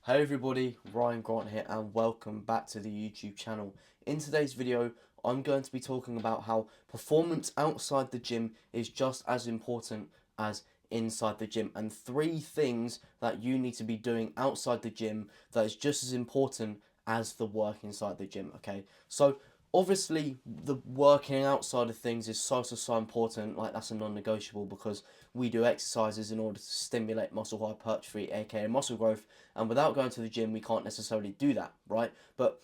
Hey everybody, Ryan Grant here and welcome back to the YouTube channel. In today's video, I'm going to be talking about how performance outside the gym is just as important as inside the gym, and 3 things that you need to be doing outside the gym that is just as important as the work inside the gym, okay? So obviously the working outside of things is so important, like that's a non-negotiable, because we do exercises in order to stimulate muscle hypertrophy, aka muscle growth, and without going to the gym we can't necessarily do that, right? But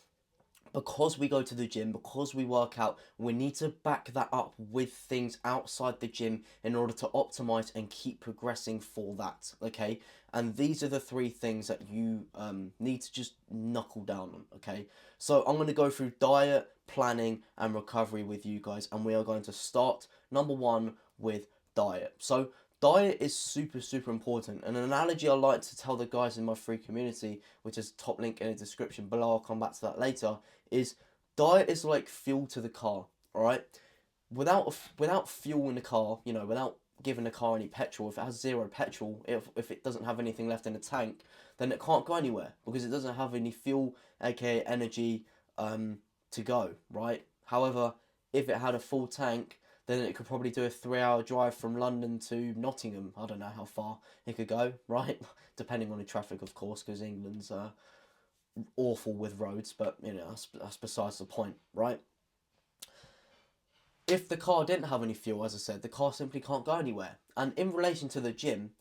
because we go to the gym, because we work out, we need to back that up with things outside the gym in order to optimize and keep progressing for that, okay? And these are the 3 things that you need to just knuckle down on, okay? So I'm going to go through diet, planning, and recovery with you guys, and we are going to start, number 1, with diet. So diet is super important. And an analogy I like to tell the guys in my free community, which is top link in the description below, I'll come back to that later, is diet is like fuel to the car, alright? Without fuel in the car, without giving the car any petrol, if it has 0 petrol, if it doesn't have anything left in the tank, then it can't go anywhere because it doesn't have any fuel, aka energy, to go, right? However, if it had a full tank, then it could probably do a 3-hour drive from London to Nottingham. I don't know how far it could go, right? Depending on the traffic, of course, because England's awful with roads, but that's besides the point, right? If the car didn't have any fuel, as I said, the car simply can't go anywhere. And in relation to the gym,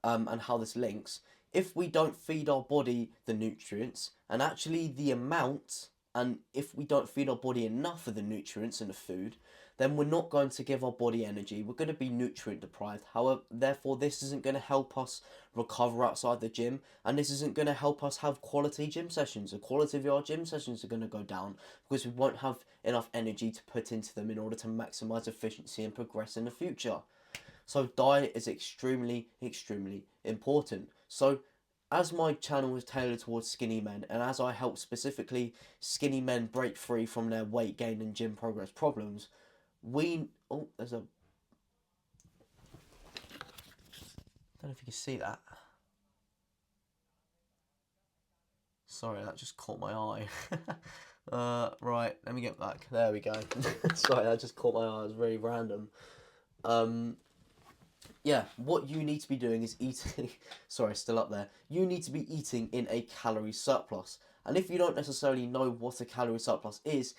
and how this links, if we don't feed our body the nutrients, and actually the amount, and if we don't feed our body enough of the nutrients in the food, then we're not going to give our body energy. We're going to be nutrient deprived. However, therefore, this isn't going to help us recover outside the gym, and this isn't going to help us have quality gym sessions. The quality of our gym sessions are going to go down because we won't have enough energy to put into them in order to maximize efficiency and progress in the future. So diet is extremely important. So as my channel is tailored towards skinny men, and as I help specifically skinny men break free from their weight gain and gym progress problems, there's a, I don't know if you can see that. Sorry, that just caught my eye. Right, let me get back. There we go. Sorry, that just caught my eye. It was really random. Yeah, what you need to be doing is eating. Sorry, still up there. You need to be eating in a calorie surplus. And if you don't necessarily know what a calorie surplus is,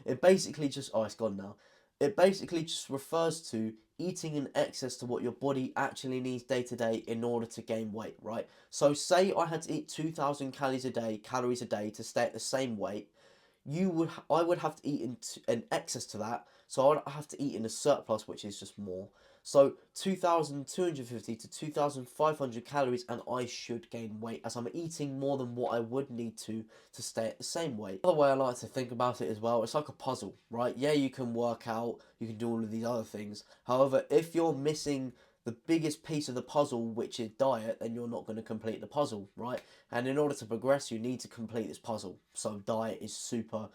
it basically just. Oh, it's gone now. It basically just refers to eating in excess to what your body actually needs day to day in order to gain weight, right? So, say I had to eat 2,000 calories a day to stay at the same weight. I would have to eat in excess to that, so I'd have to eat in a surplus, which is just more. So 2,250 to 2,500 calories, and I should gain weight as I'm eating more than what I would need to stay at the same weight. Another way I like to think about it as well, it's like a puzzle, right? Yeah, you can work out, you can do all of these other things. However, if you're missing the biggest piece of the puzzle, which is diet, then you're not going to complete the puzzle, right? And in order to progress, you need to complete this puzzle. So diet is super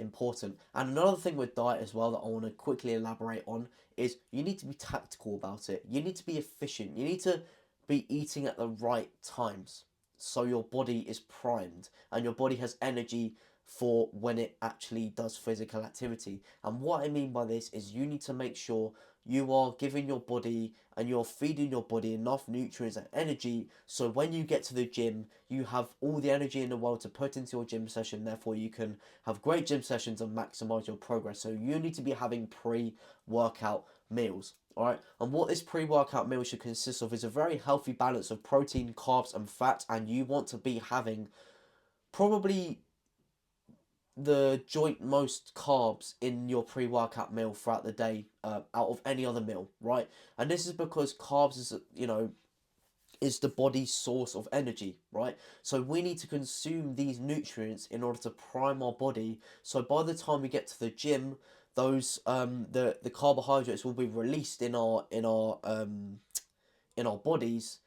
important. And another thing with diet as well that I want to quickly elaborate on is you need to be tactical about it. You need to be efficient. You need to be eating at the right times so your body is primed and your body has energy for when it actually does physical activity. And what I mean by this is you need to make sure you are giving your body and you're feeding your body enough nutrients and energy so when you get to the gym you have all the energy in the world to put into your gym session, therefore you can have great gym sessions and maximize your progress. So you need to be having pre-workout meals, alright? And what this pre-workout meal should consist of is a very healthy balance of protein, carbs and fat, and you want to be having probably the joint most carbs in your pre-workout meal throughout the day, out of any other meal, right? And this is because carbs is the body's source of energy, right? So we need to consume these nutrients in order to prime our body, so by the time we get to the gym, those the carbohydrates will be released in our bodies.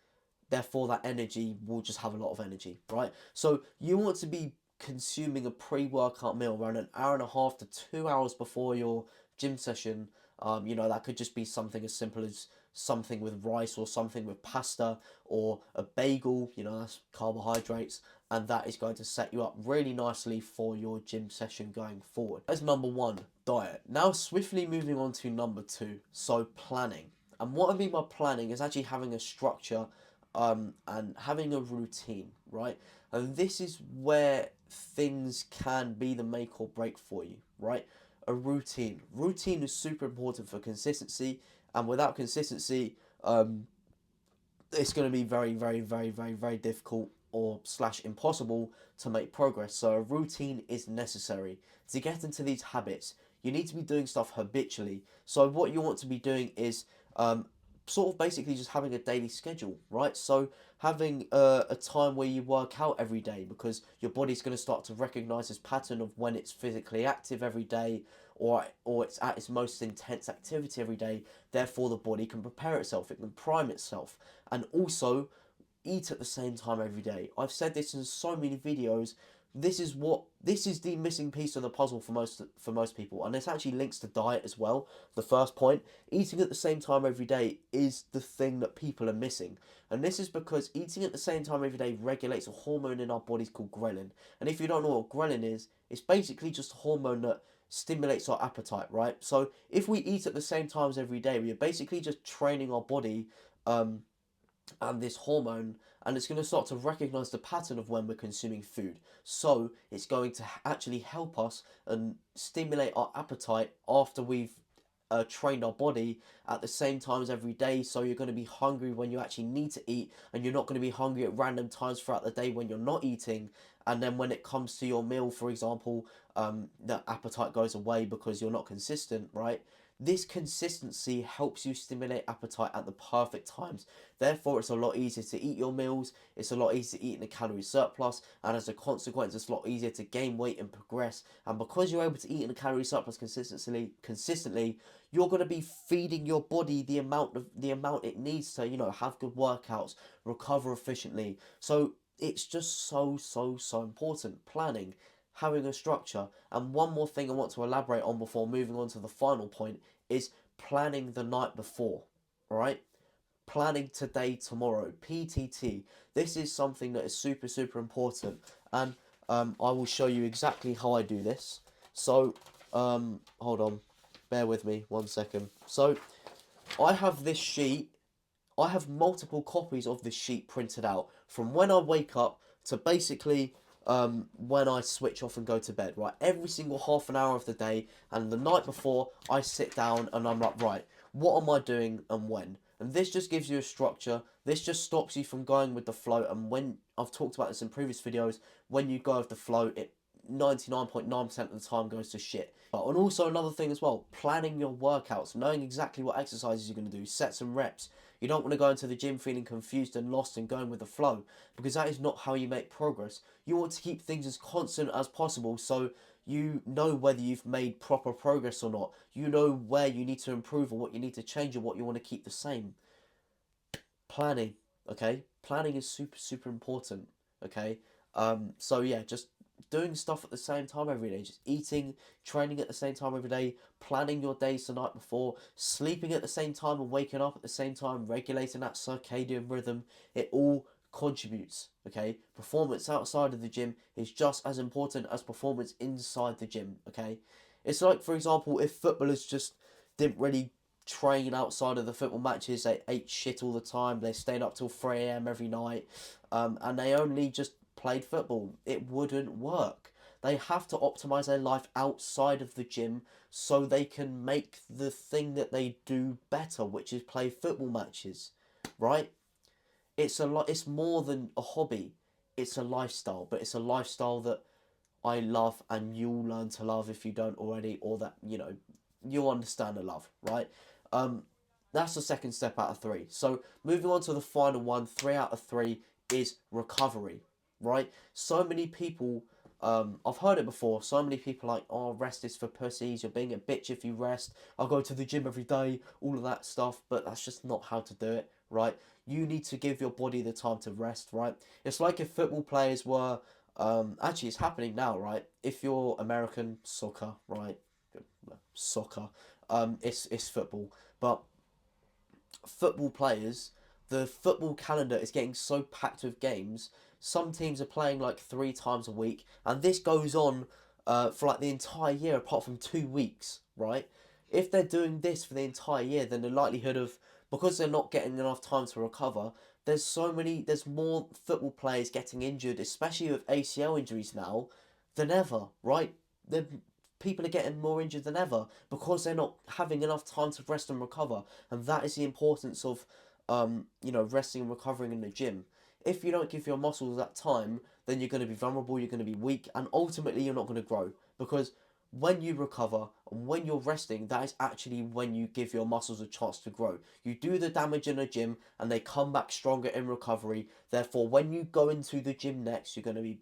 Therefore that energy will just have a lot of energy, right? So you want to be consuming a pre-workout meal around an hour and a half to 2 hours before your gym session. That could just be something as simple as something with rice or something with pasta or a bagel, you know, that's carbohydrates, and that is going to set you up really nicely for your gym session going forward. That's number one, diet. Now swiftly moving on to number two, so planning. And what I mean by planning is actually having a structure and having a routine, right? And this is where things can be the make or break for you, right? A routine. Routine is super important for consistency, and without consistency, it's going to be very, very, very, very, very difficult or slash impossible to make progress. So a routine is necessary to get into these habits. You need to be doing stuff habitually. So what you want to be doing is sort of basically just having a daily schedule, right? So having a time where you work out every day, because your body's going to start to recognize this pattern of when it's physically active every day, or it's at its most intense activity every day. Therefore the body can prepare itself, it can prime itself, and also eat at the same time every day. I've said this in so many videos. This is the missing piece of the puzzle for most people, and this actually links to diet as well. The first point, eating at the same time every day, is the thing that people are missing, and this is because eating at the same time every day regulates a hormone in our bodies called ghrelin. And if you don't know what ghrelin is, it's basically just a hormone that stimulates our appetite, right? So if we eat at the same times every day, we are basically just training our body and this hormone, and it's going to start to recognize the pattern of when we're consuming food. So it's going to actually help us and stimulate our appetite after we've trained our body at the same times every day. So you're going to be hungry when you actually need to eat, and you're not going to be hungry at random times throughout the day when you're not eating. And then when it comes to your meal, for example, the appetite goes away because you're not consistent, right? This consistency helps you stimulate appetite at the perfect times. Therefore, it's a lot easier to eat your meals, it's a lot easier to eat in a calorie surplus, and as a consequence, it's a lot easier to gain weight and progress. And because you're able to eat in a calorie surplus consistently, you're going to be feeding your body the amount it needs to, you know, have good workouts, recover efficiently. So it's just so important. Planning, having a structure. And one more thing I want to elaborate on before moving on to the final point is planning the night before, right? Planning today, tomorrow, PTT. This is something that is super important, and I will show you exactly how I do this. So, hold on, bear with me 1 second. So, I have this sheet. I have multiple copies of this sheet printed out from when I wake up to basically when I switch off and go to bed, right? Every single half an hour of the day, and the night before, I sit down and I'm like, right, what am I doing and when? And this just gives you a structure. This just stops you from going with the flow. And when I've talked about this in previous videos, when you go with the flow, it 99.9% of the time goes to shit. And also another thing as well, planning your workouts, knowing exactly what exercises you're going to do, sets and reps. You don't want to go into the gym feeling confused and lost and going with the flow, because that is not how you make progress. You want to keep things as constant as possible, so you know whether you've made proper progress or not. You know where you need to improve or what you need to change or what you want to keep the same. Planning, okay? Planning is super important, okay? So yeah, just doing stuff at the same time every day, just eating, training at the same time every day, planning your days the night before, sleeping at the same time and waking up at the same time, regulating that circadian rhythm. It all contributes, okay? Performance outside of the gym is just as important as performance inside the gym, okay? It's like, for example, if footballers just didn't really train outside of the football matches, they ate shit all the time, they stayed up till 3 a.m. every night, and they only just played football, it wouldn't work. They have to optimize their life outside of the gym so they can make the thing that they do better, which is play football matches, right? It's more than a hobby. It's a lifestyle, but it's a lifestyle that I love, and you'll learn to love if you don't already, or that, you know, you'll understand the love, right? That's the second step out of three. So moving on to the final one, 3 out of 3 is recovery, right? So many people, I've heard it before, so many people are like, oh, rest is for pussies, you're being a bitch if you rest, I'll go to the gym every day, all of that stuff, but that's just not how to do it, right? You need to give your body the time to rest, right? It's like if football players were, actually it's happening now, right? If you're American, soccer, right? Soccer, it's football, but football players, the football calendar is getting so packed with games. Some teams are playing like 3 times a week, and this goes on for like the entire year, apart from 2 weeks, right? If they're doing this for the entire year, then the likelihood of, because they're not getting enough time to recover, there's more football players getting injured, especially with ACL injuries now, than ever, right? The people are getting more injured than ever because they're not having enough time to rest and recover, and that is the importance of, resting and recovering in the gym. If you don't give your muscles that time, then you're going to be vulnerable, you're going to be weak, and ultimately you're not going to grow, because when you recover and when you're resting, that is actually when you give your muscles a chance to grow. You do the damage in the gym and they come back stronger in recovery. Therefore, when you go into the gym next, you're going to be,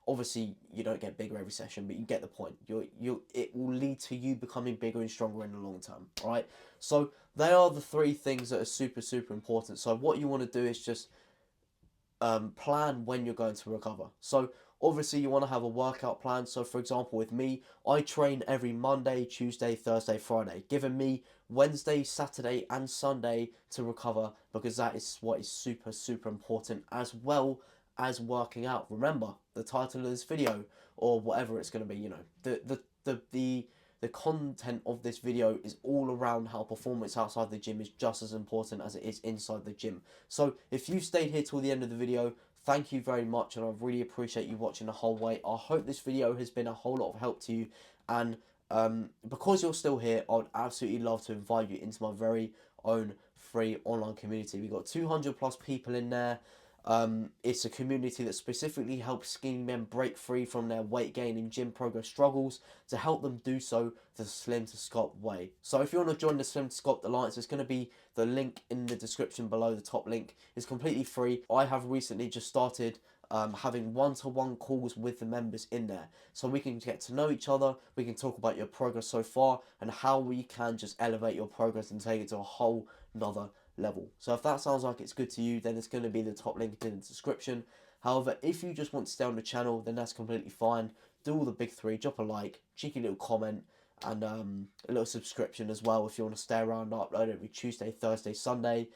obviously you don't get bigger every session, but you get the point. It will lead to you becoming bigger and stronger in the long term. All right. So they are the 3 things that are super super important. So what you want to do is just plan when you're going to recover. So obviously you want to have a workout plan. So for example, with me, I train every Monday, Tuesday, Thursday, Friday, giving me Wednesday, Saturday, and Sunday to recover, because that is what is super super important, as well as working out. Remember the title of this video, or whatever it's going to be. The content of this video is all around how performance outside the gym is just as important as it is inside the gym. So if you stayed here till the end of the video, thank you very much, and I really appreciate you watching the whole way. I hope this video has been a whole lot of help to you, and because you're still here, I would absolutely love to invite you into my very own free online community. We've got 200 plus people in there. It's a community that specifically helps skinny men break free from their weight gain and gym progress struggles, to help them do so the SlimToSculpt way. So if you want to join the SlimToSculpt Alliance, it's going to be the link in the description below. The top link is completely free. I have recently just started having one-to-one calls with the members in there, so we can get to know each other, we can talk about your progress so far, and how we can just elevate your progress and take it to a whole nother level. So if that sounds like it's good to you, then it's going to be the top link in the description. However, if you just want to stay on the channel, then that's completely fine. Do all the big 3, drop a like, cheeky little comment, and a little subscription as well if you want to stay around. I upload every Tuesday, Thursday, Sunday.